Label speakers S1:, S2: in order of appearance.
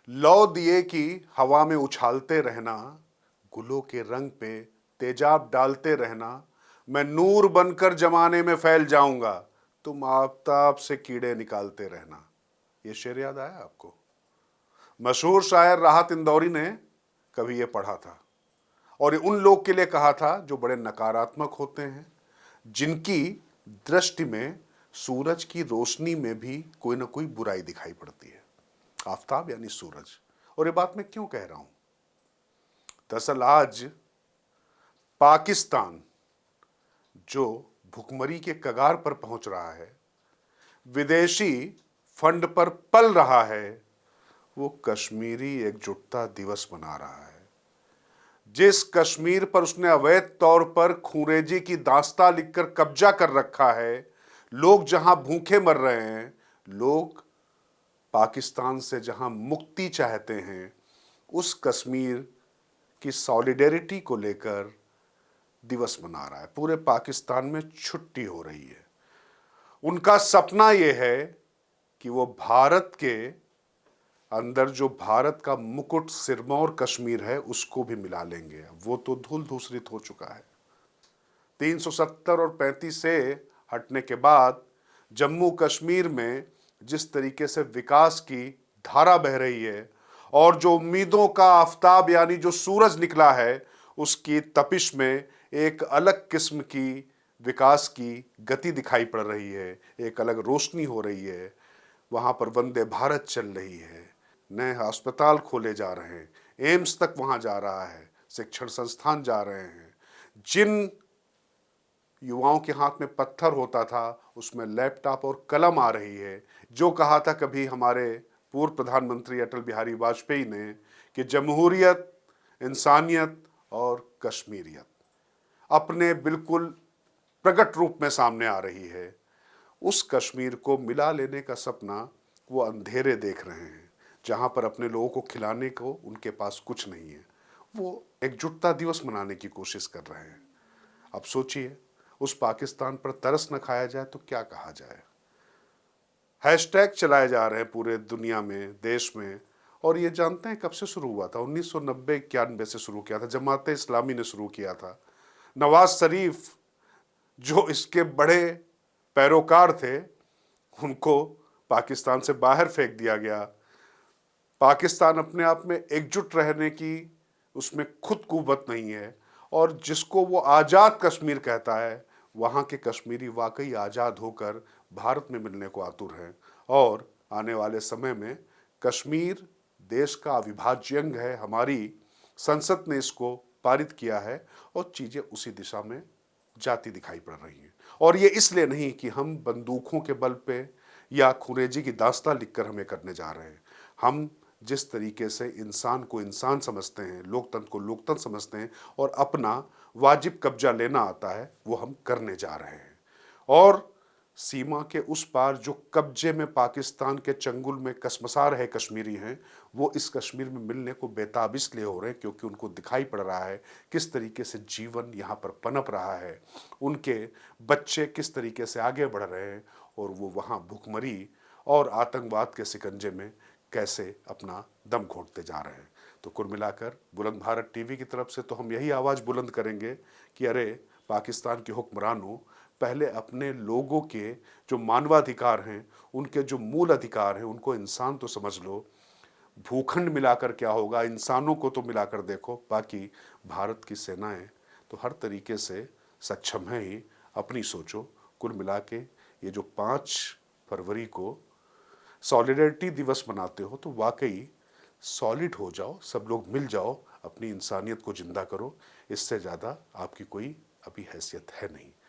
S1: लौ दिए की हवा में उछालते रहना, गुलों के रंग पे तेजाब डालते रहना, मैं नूर बनकर जमाने में फैल जाऊंगा, तुम आफताब से कीड़े निकालते रहना। ये शेर याद आया आपको? मशहूर शायर राहत इंदौरी ने कभी ये पढ़ा था और ये उन लोग के लिए कहा था जो बड़े नकारात्मक होते हैं, जिनकी दृष्टि में सूरज की रोशनी में भी कोई ना कोई बुराई दिखाई पड़ती है। आफताब यानी सूरज। और ये बात मैं क्यों कह रहा हूं? दरअसल आज पाकिस्तान जो भुखमरी के कगार पर पहुंच रहा है, विदेशी फंड पर पल रहा है, वो कश्मीरी एकजुटता दिवस मना रहा है। जिस कश्मीर पर उसने अवैध तौर पर खूंरेजी की दास्तां लिखकर कब्जा कर रखा है, लोग जहां भूखे मर रहे हैं, लोग पाकिस्तान से जहां मुक्ति चाहते हैं, उस कश्मीर की सॉलिडेरिटी को लेकर दिवस मना रहा है। पूरे पाकिस्तान में छुट्टी हो रही है। उनका सपना यह है कि वो भारत के अंदर जो भारत का मुकुट सिरमौर कश्मीर है उसको भी मिला लेंगे। वो तो धूल धूसरित हो चुका है। 370 और 35 से हटने के बाद जम्मू कश्मीर में जिस तरीके से विकास की धारा बह रही है और जो उम्मीदों का आफताब यानी जो सूरज निकला है, उसकी तपिश में एक अलग किस्म की विकास की गति दिखाई पड़ रही है, एक अलग रोशनी हो रही है। वहाँ पर वंदे भारत चल रही है, नए अस्पताल खोले जा रहे हैं, एम्स तक वहाँ जा रहा है, शिक्षण संस्थान जा रहे हैं। जिन युवाओं के हाथ में पत्थर होता था उसमें लैपटॉप और कलम आ रही है। जो कहा था कभी हमारे पूर्व प्रधानमंत्री अटल बिहारी वाजपेयी ने कि जमहूरियत, इंसानियत और कश्मीरियत अपने बिल्कुल प्रकट रूप में सामने आ रही है। उस कश्मीर को मिला लेने का सपना वो अंधेरे देख रहे हैं, जहां पर अपने लोगों को खिलाने को उनके पास कुछ नहीं है। वो एकजुटता दिवस मनाने की कोशिश कर रहे हैं। अब सोचिए, उस पाकिस्तान पर तरस न खाया जाए तो क्या कहा जाए। हैशटैग चलाए जा रहे हैं पूरे दुनिया में, देश में। और ये जानते हैं कब से शुरू हुआ था? 1990-91 से शुरू किया था, जमात इस्लामी ने शुरू किया था। नवाज शरीफ जो इसके बड़े पैरोकार थे, उनको पाकिस्तान से बाहर फेंक दिया गया। पाकिस्तान अपने आप में एकजुट रहने की उसमें खुद कुव्वत नहीं है और जिसको वो आज़ाद कश्मीर कहता है, वहाँ के कश्मीरी वाकई आज़ाद होकर भारत में मिलने को आतुर हैं। और आने वाले समय में कश्मीर देश का अविभाज्य अंग है। हमारी संसद ने इसको पारित किया है और चीज़ें उसी दिशा में जाती दिखाई पड़ रही हैं। और ये इसलिए नहीं कि हम बंदूकों के बल पे या खुरेजी की दास्तां लिखकर हमें करने जा रहे हैं। हम जिस तरीके से इंसान को इंसान समझते हैं, लोकतंत्र को लोकतंत्र समझते हैं और अपना वाजिब कब्जा लेना आता है, वो हम करने जा रहे हैं। और सीमा के उस पार जो कब्जे में पाकिस्तान के चंगुल में कसमसा रहे कश्मीरी हैं, वो इस कश्मीर में मिलने को बेताब इसलिए हो रहे हैं क्योंकि उनको दिखाई पड़ रहा है किस तरीके से जीवन यहाँ पर पनप रहा है, उनके बच्चे किस तरीके से आगे बढ़ रहे हैं और वो वहाँ भुखमरी और आतंकवाद के शिकंजे में कैसे अपना दम घोंटते जा रहे हैं। तो कुल मिलाकर बुलंद भारत टीवी की तरफ से तो हम यही आवाज़ बुलंद करेंगे कि अरे पाकिस्तान के हुक्मरानों, पहले अपने लोगों के जो मानवाधिकार हैं, उनके जो मूल अधिकार हैं, उनको इंसान तो समझ लो। भूखंड मिलाकर क्या होगा, इंसानों को तो मिलाकर देखो। बाकी भारत की सेनाएं तो हर तरीके से सक्षम है ही, अपनी सोचो। कुल मिला के ये जो 5 फरवरी को सॉलिडरिटी दिवस मनाते हो तो वाकई सॉलिड हो जाओ, सब लोग मिल जाओ, अपनी इंसानियत को जिंदा करो। इससे ज़्यादा आपकी कोई अभी हैसियत है नहीं।